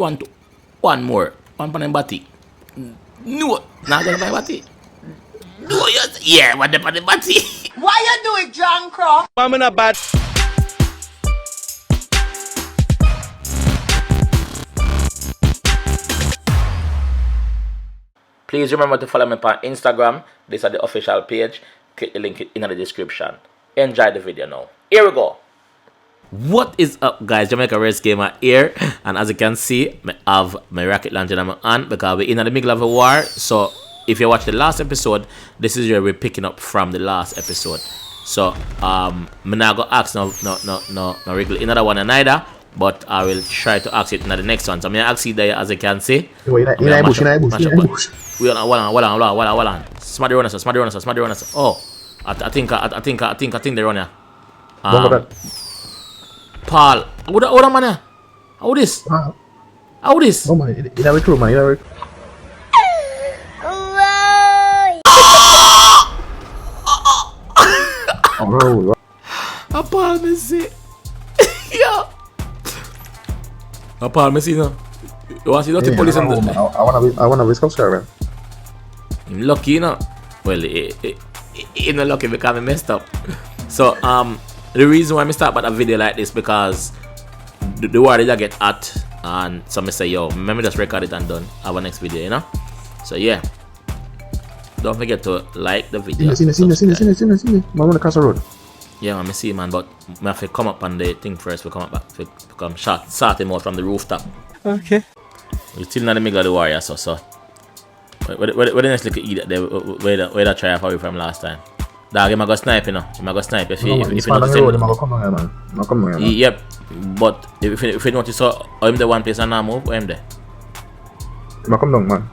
One more. One pan body. No, not gonna buy body. No, yes. Yeah, what the body? Why you do it, John Crow? I'm in a bad. Please remember to follow me on Instagram. This is the official page. Click the link in the description. Enjoy the video now. Here we go. What is up, guys? JAMAICA'S gamer here, and as you can see, I have my rocket launcher in my hand because we're in the middle of a war. So if you watch the last episode, this is where we're picking up from the last episode. So I'm not gonna ask no regular another one neither, but I will try to ask it in the next one. So I'm gonna ask it there, as you can see. In a bush. Hold on. Somebody run us. Oh, I think they run here. Paul, what am I? How this? How this? Oh my, in a recruit, man. Oh, Paul, me see. Yeah. Paul, me see now. You want to see the police and the... I wanna be subscriber. I'm lucky, you know. Well, I'm not lucky because I messed up. So, the reason why I start about a video like this because the war did get hot, and so I say, yo, remember just record it and done. Have a next video, you know. So yeah, don't forget to like the video. See me. Man, on the castle road. Yeah, man, I see, man, but I have to come up on the thing first. We come up back, we come start him out from the rooftop. Okay. We're still in the middle of the warrior, so. Where the next little idiot there? Where that try away from last time? Dog, I'm gonna snipe, you know. I'm gonna snipe if you notice him. Yep, but if you notice, so I'm the one place and now move, I'm there. I'm come down, man.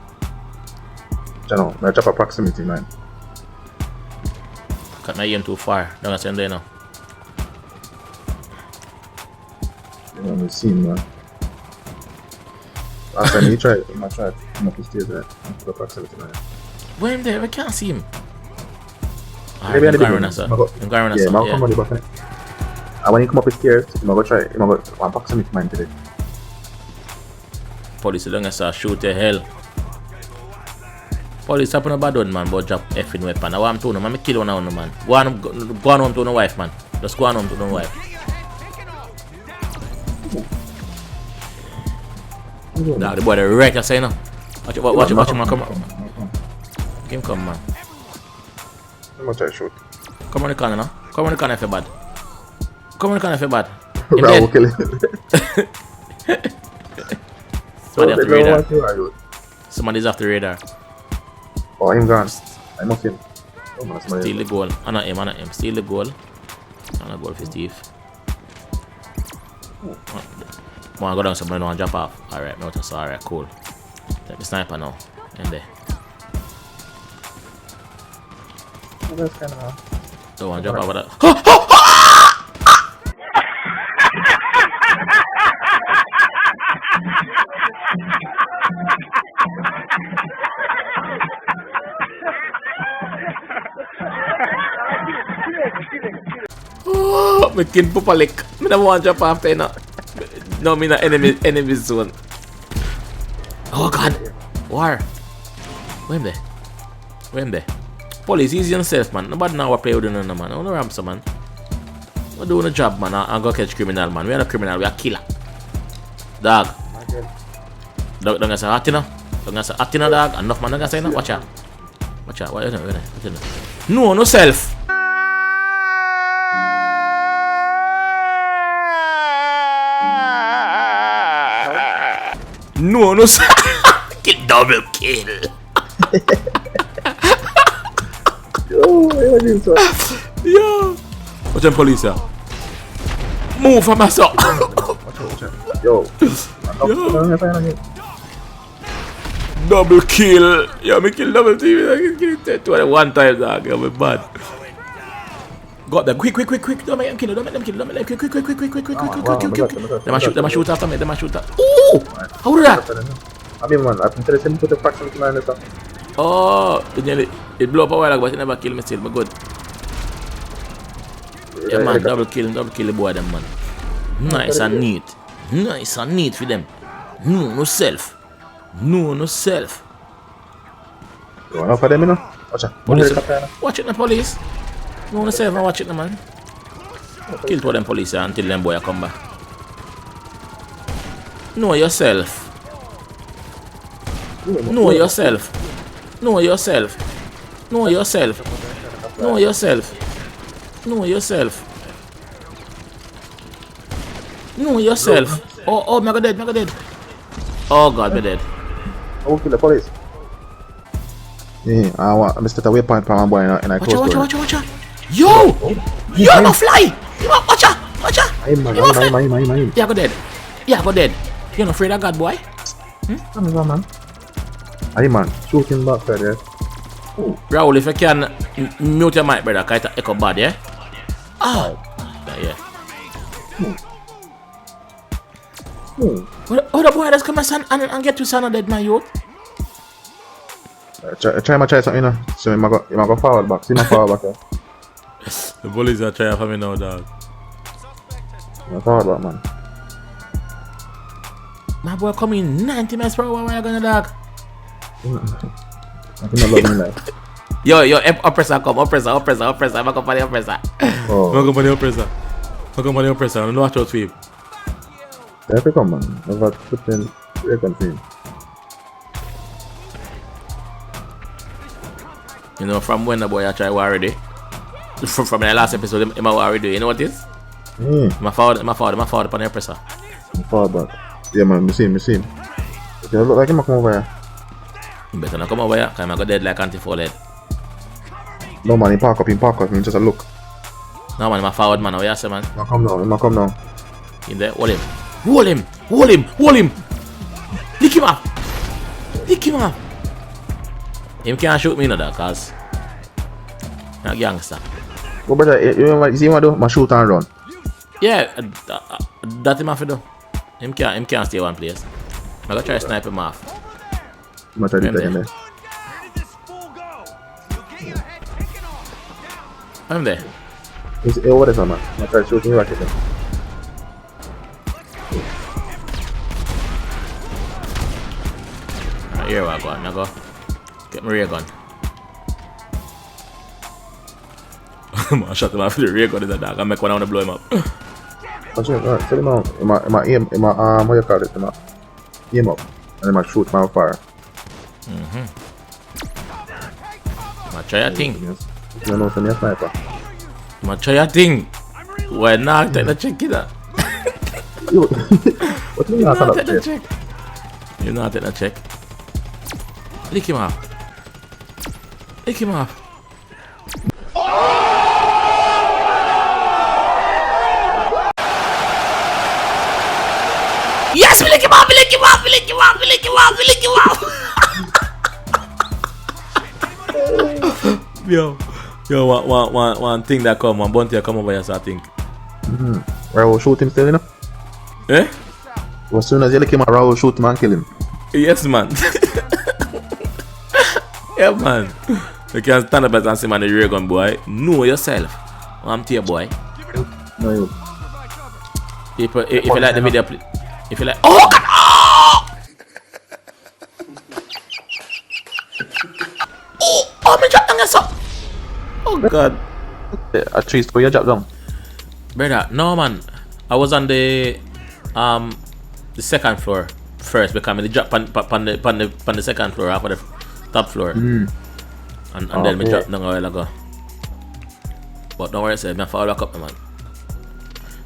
You know, I drop a proximity, man. Cut my aim too far. Don't send there now. You know, I'm seeing, man. Last time you tried, I'm gonna try to come up the stairs there. I'm to proximity, man. Where am there? I can't see him. Maybe I'm going to come on the back. And when you come up the stairs, I'm gonna try. I'm gonna go one proximity, man, today. Police don't get shoot the hell. Police up on a bad one, man, but drop effing weapon. I want to know, man, I kill one of them, man. Go on home to no wife, man. Just go on home to no wife. Nah, the boy the right I say now. Watch him, man, come on. Him come, man. I'm gonna try to shoot. Come on the corner now. Come on the corner if you're bad. Come on the corner if you're bad. Bravo, kill him. Somebody off the radar. Somebody's off the radar. Oh, him gone. I must him. Steal the goal. I'm not him. Steal the goal. I'm not goal for Steve. I want to go down somewhere now and jump off. Alright, notice. Alright, cool. Take the sniper now. In there. That's kind of... Don't want to jump off with that. Oh, my kid pupalik. I don't want to jump after now. No, I'm in the enemy zone. Oh god. War. Where am there? Police, easy yourself, man. Nobody now play with you, man. I want to ramp man. We're doing a job, man. I'm going to catch criminal, man. We're not a criminal, we're a killer. Dog. Don't get say hot, you know? Don't get say hot, you know, dog. Enough, man. Don't get say no. Watch out. What you know? No self. No self. Kill, double kill. Yo, watch them police here. Move from my son. Watch out. Yo. Double kill. Yo, me kill double team. I can kill it 21 times, dog. I'm bad. Got them. Quick. Don't make them kill. Don't make them kill. Quick. Them a shoot after me. Ooh! How did that? I mean, man, I've been telling him to put the proximity, man, and stuff. Oh, it blew up a while ago, but it never killed me still, but good. Yeah, man, double kill the boy, them, man. Nice and neat for them. No self. No self. You want for them, you know? Watch out. Police. Watch it, the police. No self, I watch it, man. Kill two of them police until them boy come back. Know yourself. Know yourself. Know yourself. Know yourself. Know yourself. Know yourself. Know yourself. Oh, me go dead, Oh God, me dead. I will kill the police. Yeah, I want to start a waypoint for my boy and I close door. Watch out. Yo! Yo, no fly! Watch out! I'm. Yeah, go dead. You not afraid of God, boy? Come on, man. Hey, man. Shoot him back there. Raul, if you can mute your mic, brother, because it's echo bad, yeah? Yeah. Oh, the boy that's come and get to son dead, man, you. Try something, you know. So you go forward back. See my forward back there. The bullies are trying for me now, dog. My forward back, man. My boy coming 90 miles per hour, where you gonna, dog? I think I love me like. Yo, oppressor come, oppressor. I'm going for the oppressor. Oh. I'm going for the oppressor. I don't know what to sweep. There you come, man. Never put in reconfirm. You know, from when the boy I try already. From the last episode, I'm already. You know what it is? My father upon the oppressor. Forward back. Yeah, man, I see him. If you look like him, I come over here. You better not come over here, because I'm going to go dead like anti-fall head. No, man, he park up, he just a look. No, man, my forward, man. What you say, man? He come down. In there, hold him. Lick him up. Him can't shoot me, no, because I'm a gangster. Go, brother, you see what I do? My shoot and run. Yeah, that him have to do. Him can't stay one place. I'm going to try to snipe him off. I'm going to try to get in there. I'm there. What is that, man? I'm going to try to shoot him right there. Right, here I go. I go. Get my ray gun. I shot him off with the ray gun in the dog. I make one I want to blow him up. Watch it, right, tell him out. What you call it? Aim up. And then I shoot my fire. I try a thing. You know, send me a sniper. I try a thing. Why not take the check, kid? What do you mean not take the check? You not take the check. Lick him off. Yes, we lick him off. Yo, one thing that come, one bounty come over here, so I think. Raul shoot him still, you know? Eh? As soon as you lick him, Raul shoot him and kill him. Yes, man. Yeah, man. You can't stand up and say, man, the ray gun, boy. Know yourself. I'm to your boy. No, you. If you like the video, please. If you like. Oh, God! Oh, me drop down yourself. Oh, God. A tree store you drop down. Brother, no, man. I was on the second floor first because I drop on the second floor after the top floor. And then me drop down a while ago. But don't worry, sir. Me follow back up, man.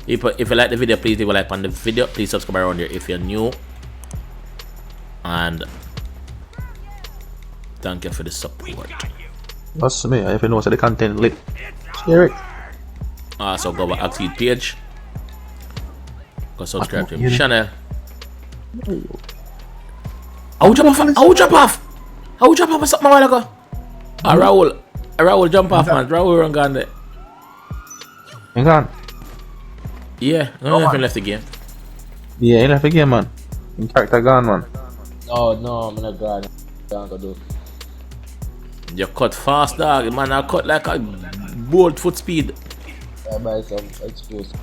If you like the video, please leave a like on the video. Please subscribe around here if you're new. And thank you for the support. That's me. If you know the content lit, share it. So go to HogSeed page. Go subscribe to his channel. I will jump off something a while ago. Raul jump off, man. Raul run gone there. You gone? Yeah, I don't know if he left the game. Yeah, he left the game, man. In character gone, man. Oh no, I'm not gone. You cut fast, dog. Man, I cut like a bolt foot speed. I buy some exposed.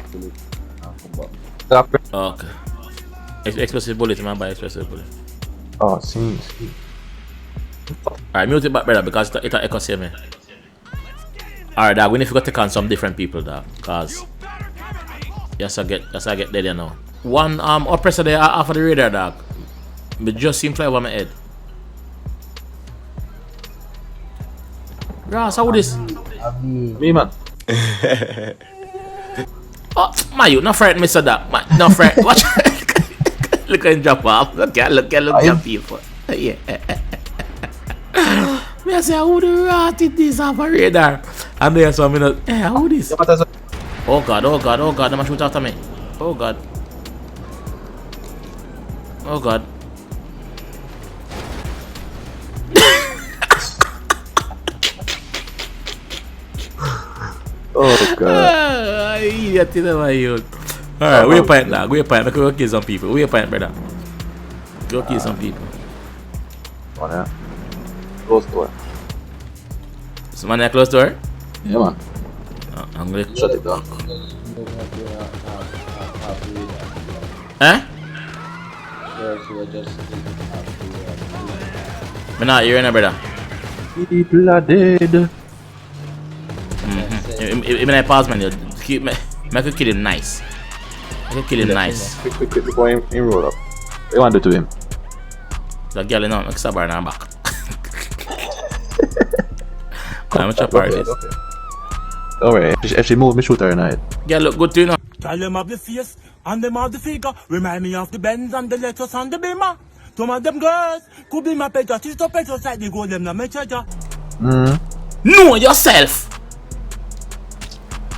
Okay. explosive bullet, man. Buy explosive bullet. Oh, see. Alright, mute it back, brother, because it echo see me. Alright, dog, we need to go take on some different people, dog. Cause yes, I get dead, you know. One oppressor there off of the radar, dog. But just seem fly over my head. Ross, how this? Me, man. Oh, my, you not frightened, Mr. Dog. No frightened. Watch. Look at him drop off. Look at people. Yeah. I say, who the rat did this off a radar? And there's some minute. Hey, who this? Oh God, they're gonna shoot after me. Oh God. Oh God. Oh God. Idiot, you know my youth. Alright, where you point, dog? Where you point? Go kill some people. Where you point, brother? Go kill some people. One here. Close door. Someone there close door? Yeah, man. I'm gonna Shut it down. Huh? I'm not hearing it, brother. People are dead. Even I pause, man. Make a kill him nice. Make a kill him nice. Quick, before him roll up. What you want to do to him? The girl, you know, make stab her in her back. I'm chop her this. Don't worry, if she move, me shoot her in the head. Girl, look good to you now. Tell them of the face and them of the figure. Remind me of the Benz and the lettuce and the Beamer. Some of them girls could be my picture. She's the picture side, they go them na me charger. Know yourself.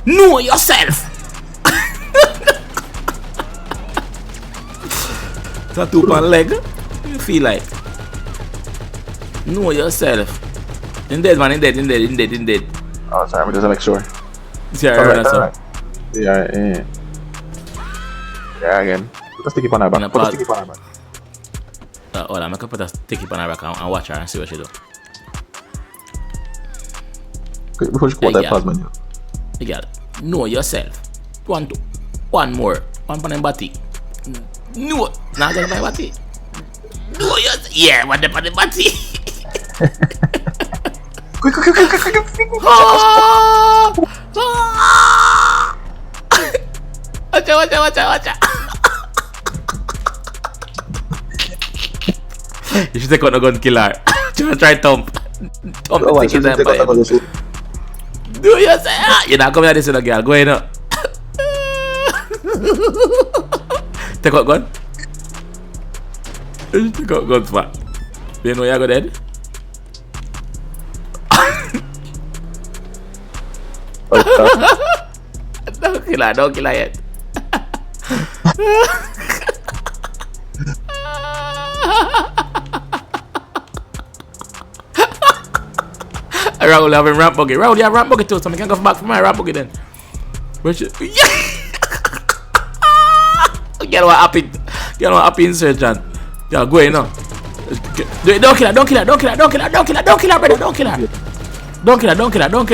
Know yourself. Tattoo on leg. You feel like? Know yourself. In dead, man. In dead. Oh, sorry, me just make sure. See, I heard that. Alright. Yeah. Yeah, again. Put a sticky on her back. Put a sticky on her back. Hold on, I'm gonna put a sticky on her back and watch her and see what she do. Quick, before she put that plasma in you. You got it. Know yourself. One more. One on them body. No. Not gonna my body. Know yourself. Yeah, one on the body. Quick. Watch out. You should take out the gun killer. Try thump. Thump the ticket and buy him. Do yourself. You're not coming at this with a girl. Go in now. Take out gun. Take out gun spot. Do you know you're dead? Don't kill her yet. Raul have a ramp buggy. Raul, you have a ramp buggy too, so I can go back for my ramp buggy then. Where should... Get one happy insurgent. Yeah, go in now. Don't kill her, brother. Don't kill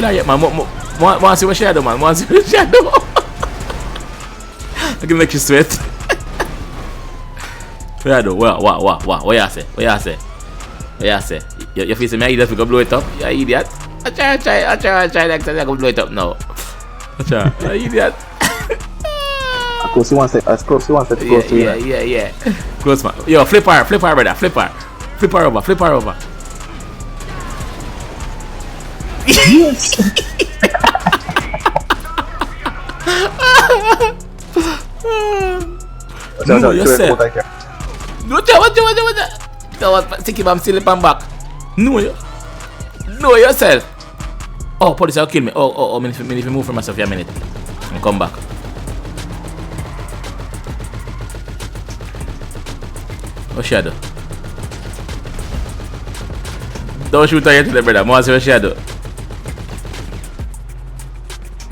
her yet, man. Want to see what she do, man. I can make you sweat. What you do? What you say? You feel me? You just go blow it up? You idiot. I try next time I go blow it up now. You idiot. Close one set. Close to you. Yeah. Close, man. Yo, flip her, brother. Flip her over. Yes. No, yourself. Watch out. Take him, I'm still up and back. No, yourself. Oh, police will kill me. Oh, me need to move for myself for a minute. I'll come back. What she do? Don't shoot her yet, brother. I want to see what she do.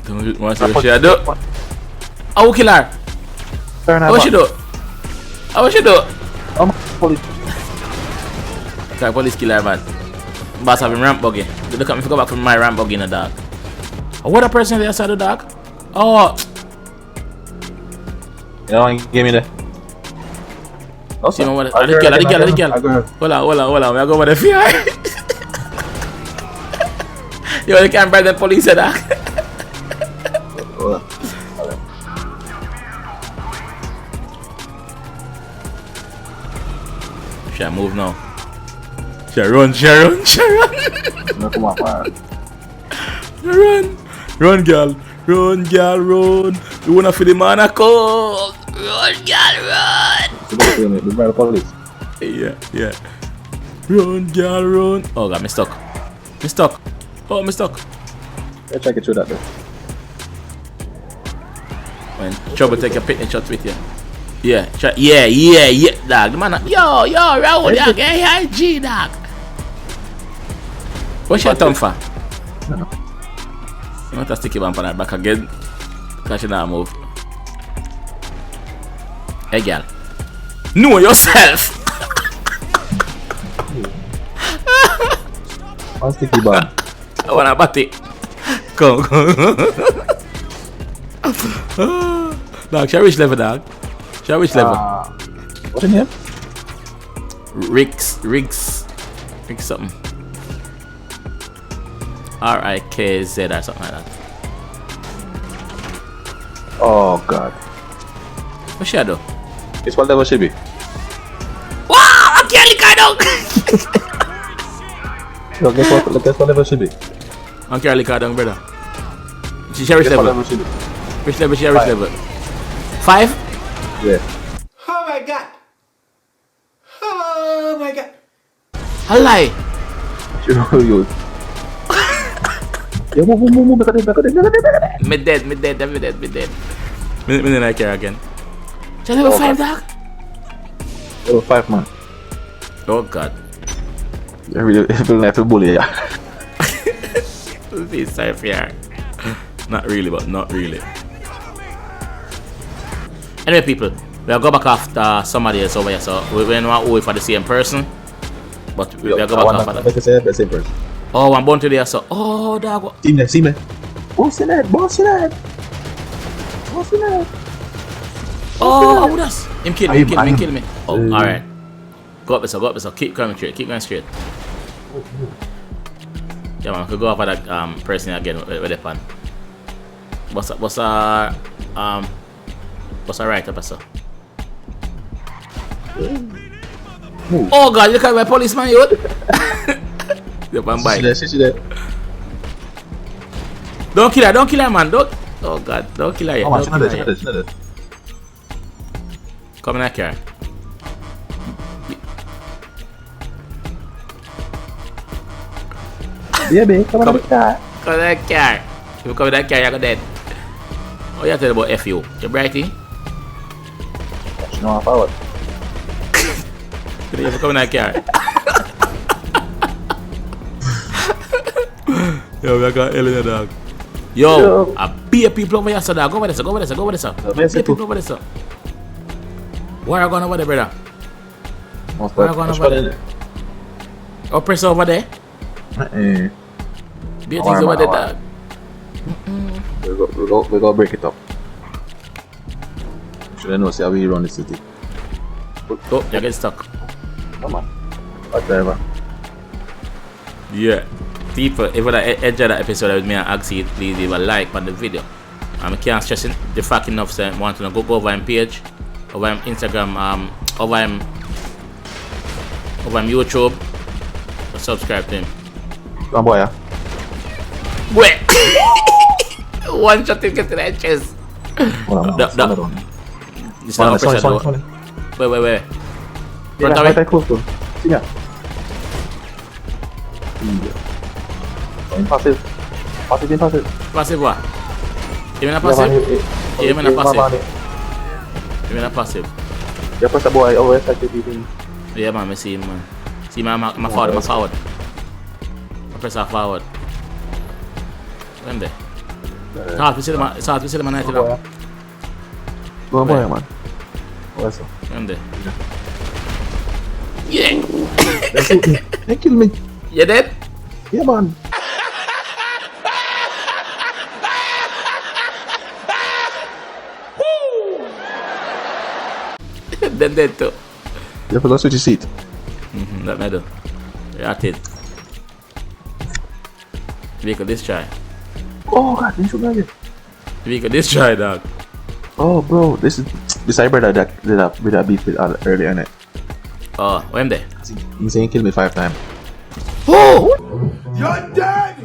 Don't want to see what she do. I will kill her. What she do? Police. Okay, police kill her, man. Boss have him ramp buggy. Look at me if I go back from my ramp buggy in the dark. What a person there outside the dark? Oh. You know, give me the. See me what? The girl. Hold on. We go over the fear. Yo, they can't bring the police at that. Hold on. Shall move now. Shall run. No, come on, man. Run, girl. Run. You wanna feel the man a cold. Run, girl, run. The brother police. Yeah. Run, girl, run. Oh, God, me stuck. Oh, me stuck. Let's check it through that though. When trouble take a picnic shot with you. Yeah, dog. The man, yo, Raoul, dog. AIG, dog. What's your thumb for? No. You want to stick your bump on that back again? Because you now move. Hey, girl. Know yourself. I'll stick the bomb. I want to bat it. Come. Dog, shall which level, dog? Which level? What's your name? Riggs something. RIKZ or something like that. Oh God. What's she do? It's what level she be? Wow! I can't look at dog! Yo, guess what level she be? I can't look at dog, brother. She share which Guess what level? level she be? Which level? 5? Yeah. Oh my god. Oh my god. I lie. You. Yeah, move, back of it. Me dead. Me not care again. She level 5, dog? Level 5, man. Oh God. You really feel like a bully, yeah. Be sorry for her. Not really. Anyway, people, we'll go back after somebody else over here. So we're not wait for the same person, but we'll go back after that. The same person. Oh, I'm born today. So, oh, dog. See me. Boss in it. Oh, how does? Him kill me. Oh, Mm. alright. Go up, so. Keep going straight. Yeah, man, we could go over that person again with the pan. What's right up, sir? Oh God, look at my policeman, you. The pan bike. See that. Don't kill her, man. Don't. Oh God, don't kill her yet. Oh, man, she's not there. Come in that car. Yeah, babe, come on the car. Come in that car. If you come in that car, you're dead. Oh, you tell about FU. You brighty? You know, I'm forward. You come in that car. Yo, we got Elena, dog. Yo, I beat people over here, so dog. Go over there, sir. Beat people over there, sir. Where are you going over there, brother? Where are you going over there? Oh, press over there. Beat things over there, dog. We go break it up. Should I know see how we run the city? Oh, you get stuck. Come on. Whatever. Yeah. People, if you enjoyed that episode with me and HogSeed, please leave a like on the video. I can't stress the fact enough so I want to go over my page, over my Instagram, over my YouTube. So subscribe to him. Come on, boy, yeah? Wait! One shot to get to that chest. Hold on. This is not pressure. Wait. Front away. Close to. See ya. Passive. Passive what? You mean a passive? You mean a passive? You press the boy always like the thing. Yeah, man, I see him, man. See, man, I'm forward. I press that forward. When there? It's hard to see the man now. Go on, boy, man. What's up? When there? Yeah! They kill me. You dead? Yeah, man. Then dead too. You have to go switch your seat. That matter. At it. Vehicle this try. Oh god, you should get it. Vehicle this try, dog. Oh bro, this I brother that did a beef with earlier in it. Oh, when there? He's saying kill me 5 times. Oh! You're dead!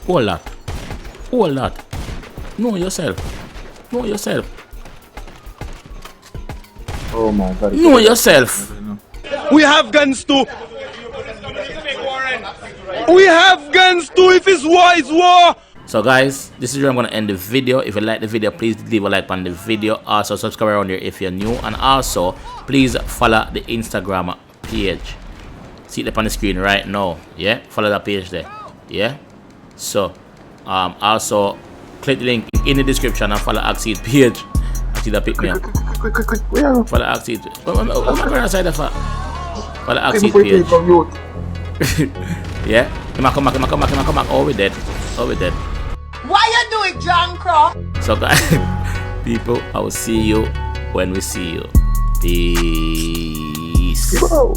Hold that. Hold that. Know yourself. Know yourself. Oh my god. Know yourself. We have guns too. We have guns too if it's war, it's war. So guys, this is where I'm going to end the video. If you like the video, please leave a like on the video. Also subscribe around here if you're new. And also, please follow the Instagram page. See it up on the screen right now. Yeah, follow that page there. Yeah. So, also click the link in the description and follow HogSeed page. See that pick me up. Quick, where are you? Follow HogSeed. What am I going outside of? Follow HogSeed page. Yeah. Come back. Oh, we dead. Oh, we dead. Why you do it, John Croft? So guys, people, I will see you when we see you. Peace. Bro.